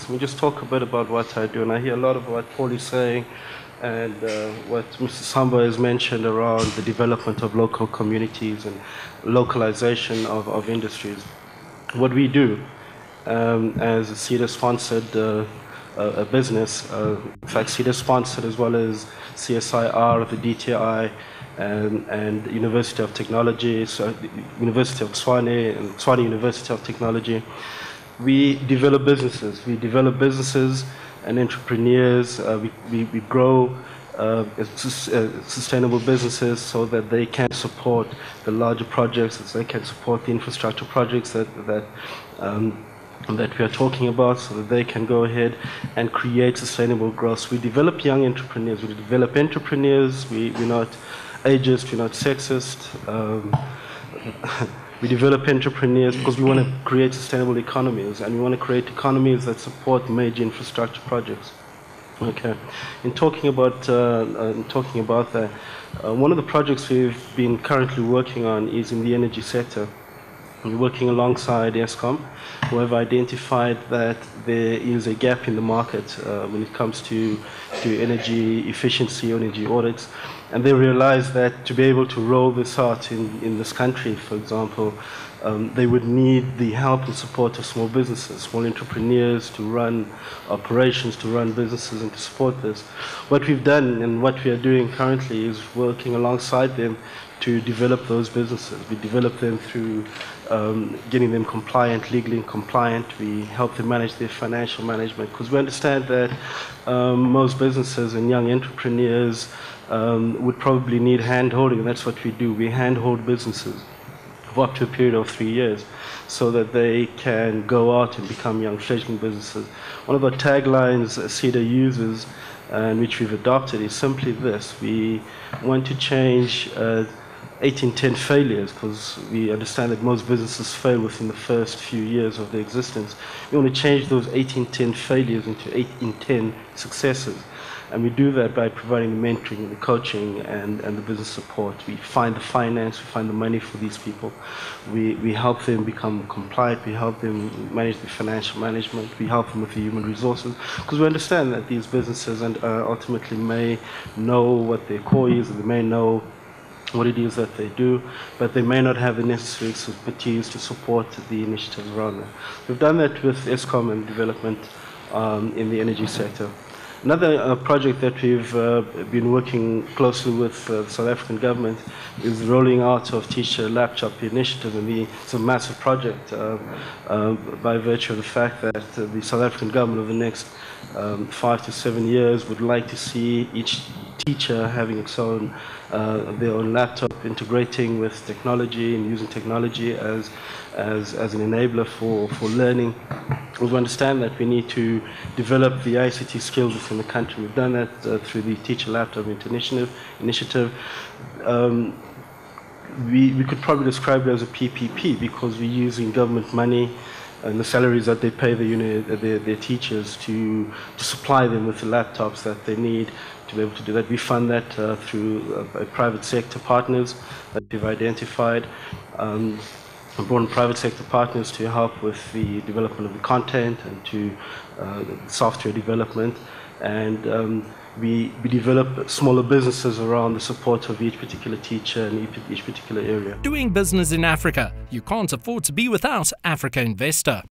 Let me just talk a bit about what I do, and I hear a lot of what Paul is saying and what Mr. Samba has mentioned around the development of local communities and localization of industries. What we do as a CEDA-sponsored a business, in fact CEDA-sponsored as well as CSIR, the DTI, and University of Technology, so University of Tshwane and Tshwane University of Technology. We develop businesses. We develop businesses and entrepreneurs. We grow sustainable businesses so that they can support the larger projects, that they can support the infrastructure projects that we are talking about, so that they can go ahead and create sustainable growth. We develop young entrepreneurs. We develop entrepreneurs. We're not ageist. We're not sexist. We develop entrepreneurs because we want to create sustainable economies, and we want to create economies that support major infrastructure projects. Okay. In talking about that, one of the projects we've been currently working on is in the energy sector. We're working alongside Eskom, who have identified that there is a gap in the market when it comes to energy efficiency, energy audits. And they realize that to be able to roll this out in this country, for example, they would need the help and support of small businesses, small entrepreneurs to run operations, to run businesses and to support this. What we've done and what we are doing currently is working alongside them to develop those businesses. We develop them through getting them compliant, legally compliant. We help them manage their financial management, because we understand that most businesses and young entrepreneurs would probably need hand-holding, and that's what we do. We hand-hold businesses for up to a period of 3 years so that they can go out and become young fledgling businesses. One of the taglines CEDA uses, and which we've adopted, is simply this: we want to change 1810 failures, because we understand that most businesses fail within the first few years of their existence. We want to change those 1810 failures into 1810 successes. And we do that by providing the mentoring, the coaching, and the business support. We find the finance, we find the money for these people. We help them become compliant, we help them manage the financial management, we help them with the human resources, because we understand that these businesses ultimately may know what their core is, and they may know what it is that they do, but they may not have the necessary expertise to support the initiatives around them. We've done that with Eskom and development in the energy sector. Another project that we've been working closely with the South African government is the rolling out of teacher laptop initiative, and it's a massive project by virtue of the fact that the South African government over the next 5 to 7 years would like to see each teacher having its own their own laptop, integrating with technology and using technology as an enabler for learning. We understand that we need to develop the ICT skills within the country. We've done that through the Teacher Laptop initiative. We could probably describe it as a PPP, because we're using government money and the salaries that they pay their teachers to supply them with the laptops that they need to be able to do that. We fund that through private sector partners that we've identified. We brought in private sector partners to help with the development of the content and to software development. And we develop smaller businesses around the support of each particular teacher and each particular area. Doing business in Africa. You can't afford to be without Africa Investor.